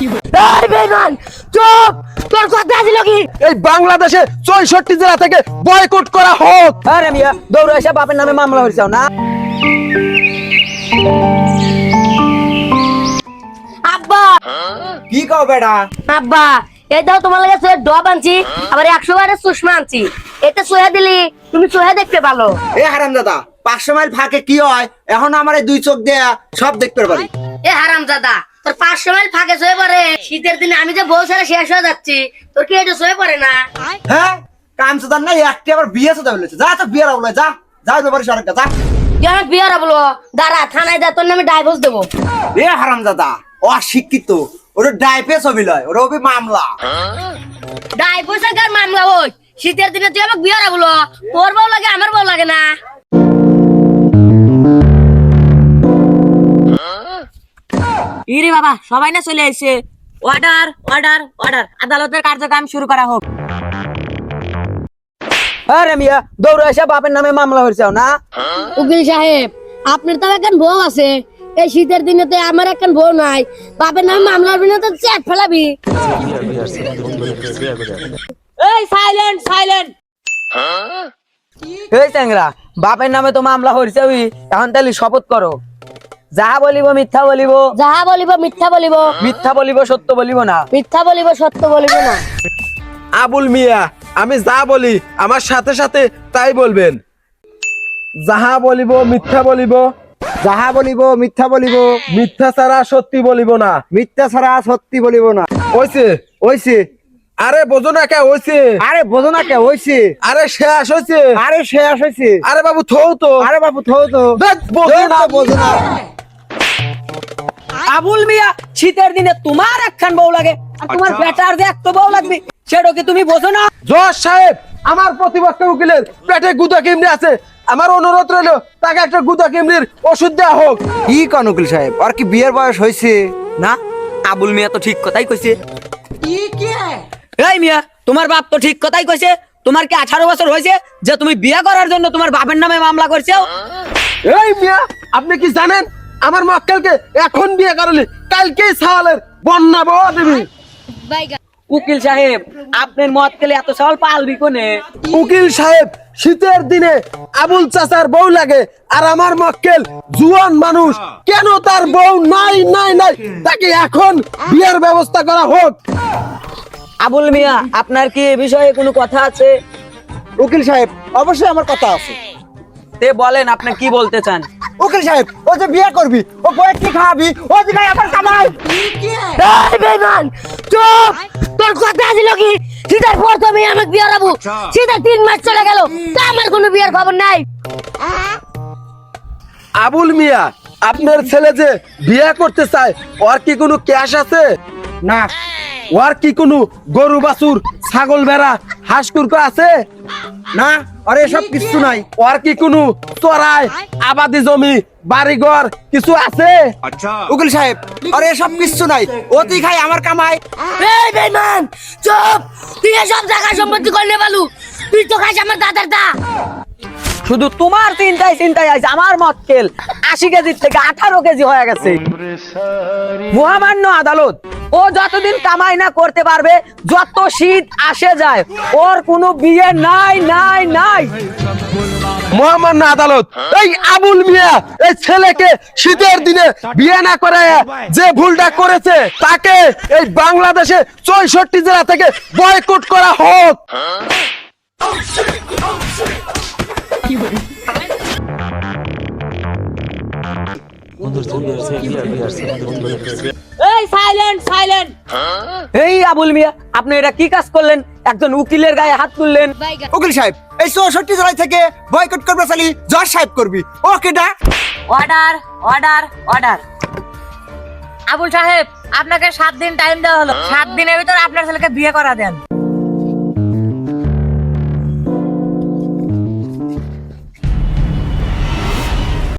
এই বেঈমান চুপ, তোর কথা ছিল কি এই বাংলাদেশে ৬৪ জেলা থেকে বয়কট করা হোক। আরে মিয়া দৌড়ে এসে বাপের নামে মামলা হয়েছে না? আব্বা? কি কও বেটা? আব্বা এই দাও তোমার লাগে সোয়া ডব আনছি, আবার 100 বারের সুষমা আনছি, এটা সোয়া দিলি তুমি সোয়া দেখতে ভালো। এ হারামজাদা 500 মাইল ফাঁকে কি হয় এখন আমার এই দুই চোখ দিয়ে সব দেখতে পারি। এ হারামজাদা তোর 500 মাইল ফাঁকে সোয়ে পড়ে, শীতের দিনে আমি যে বউ ছেড়ে শেষ হয়ে যাচ্ছি, তোর কি এটা সোয়ে পড়ে না? হ্যাঁ কামচুদার না একটি আবার বিয়ে সাথে বলেছে, যা তো বিয়ে বলে যা যা ব্যাপারে সরকার যা। তুই আমার বিয়ারা বলবো, দাঁড়া থানায় যা, তোর নামে ডাইভোর্স দেবো। এ হারামজাদা অশিক্ষিত, ওর ডাইপে ছবি লয়, ওর ওবি মামলা। ডাইভোর্সের কার মামলা ওই? শীতের দিনে তুই আমাকে বিয়ারা বলো, তোর বউ লাগে আমার বউ লাগে না? ইরে বাবা সবাই না চলে আসছে। অর্ডার অর্ডার অর্ডার, আদালতের কার্যক্রম শুরু করা হোক। আরে মিয়া দৌড়ে এসে বাপের নামে মামলা হয়েছে না? উকিল সাহেব আপনার তো এখন বউ আছে, এই শীতের দিনে তো আমার এখন বউ নাই, বাপের নামে মামলা হবে না তো চেট ফেলাবি। এই সাইলেন্ট সাইলেন্ট। এই চ্যাংরা বাপের নামে তো মামলা হয়েছে, এখন তাহলে শপথ করো। যাহা বলিব মিথ্যা বলিব, যাহা বলিব মিথ্যা বলিব, মিথ্যা বলিব সত্য বলিব না। মিথ্যা বলিব সত্য বলিব না। আবুল মিয়া আমি যা বলি আমার সাথে সাথে তাই বলবেন। যাহা বলিব মিথ্যা বলিব, যাহা বলিব মিথ্যা বলিব, মিথ্যা ছাড়া সত্যি বলিব না। মিথ্যা ছাড়া সত্যি বলিব না। হইছে? হইছে? আরে বোঝো না কে হইছে? আরে বোঝো না কে হইছে? আরে শেষ হইছে? আরে শেষ হইছে? আরে বাবু থৌ তো। আরে বাবু থো তো। ধ্যাৎ, বোঝো না। বোঝো না। আবুল মিয়া শীতের দিনে তোমার একখান বউ লাগে আর তোমার বেটার যে একটা বউ লাগবে সেটা কি তুমি বোঝো না? জজ সাহেব আমার প্রতিপক্ষ উকিলের পেটে গুদা কেমনি আছে, আমার অনুরোধ রইল তাকে একটা গুদা কেমনির ওষুধ দেওয়া হোক। কি কোন উকিল সাহেব, আর কি বিয়ের বয়স হইছে না আবুল মিয়া তো ঠিক কথাই কইছে। এই মিয়া তোমার বাপ তো ঠিক কথাই কইছে। তোমার কি 18 বছর হয়েছে যে তুমি বিয়ে করার জন্য তোমার বাপের নামে মামলা করছো? এই মিয়া আপনি কি জানেন আমার মক্কেলকে এখন বিয়ে করলে কালকেই সাওয়ালের বন্যা বওয়া দেবে। উকিল সাহেব আপনার মত কেলে এত সওয়াল পালবি কোনে? উকিল সাহেব শীতের দিনে আবুল চাচার বউ লাগে আর আমার মক্কেল জুয়ান মানুষ, কেন তার বউ নাই নাই নাই, তাকে এখন বিয়ের ব্যবস্থা করা হোক। আবুল মিয়া আপনার কি এ বিষয়ে কোনো কথা আছে? উকিল সাহেব অবশ্যই আমার কথা আছে। তে বলেন আপনি কি বলতে চান? উকিল সাহেব ও যে বিয়ে করবি, ও বউয়ের কি খাওয়াবি, ও দিকে আবার কামাই। এই বেঈমান চুপ, তোর কথা ছিল কি শীতের পর তুমি আমাকে বিয়ে রাবো, শীতের 3 মাস চলে গেল তা আমার কোনো বিয়ের খবর নাই। আবুল মিয়া আপনার ছেলে যে বিয়ে করতে চায় ওর কি কোনো ক্যাশ আছে? না ওর কি কোনো গরু বাছুর ছাগল ভেড়া হাঁস কুকুর আছে? না আরে এসব কিছু নাই। ওর কি কোনো চড়াই আবাদি জমি বাড়িঘর কিছু আছে? উকিল সাহেব আরে এসব কিছু নাই, ও তুই খাই আমার কামাই। এই বেঈমান চুপ, তুই এসব জায়গা সম্পত্তি করলে বলু, তুই তো খাস আমার দাদার দা। শুধু তোমার চিন্তায় চিন্তায় আছে আমার মক্কেল 80 কেজির থেকে 18 কেজি হয়ে গেছে। মহামান্য আদালত ও যতদিন কামাই না করতে পারবে, যত শীত আসে যায়, ওর কোনো বিয়ে নাই নাই নাই। মহামান্য আদালত এই আবুল মিয়া এই ছেলেকে শীতের দিনে বিয়ে না করে যে ভুলটা করেছে তাকে এই বাংলাদেশে ৬৪ জেলা থেকে বয়কট করা হোক। এই সাইলেন্ট সাইলেন্ট। এই আবুল মিয়া আপনি এটা কি কাজ করলেন? একজন উকিলের গায়ে হাত তুললেন। উকিল সাহেব এই 64 জেলা থেকে বয়কট করবে চালি জজ সাহেব করবি, ওকে ডা। Order order order. আবুল সাহেব আপনাকে 7 দিন টাইম দেওয়া হলো, 7 দিনের ভিতর আপনার ছেলেকে বিয়ে করা দেন।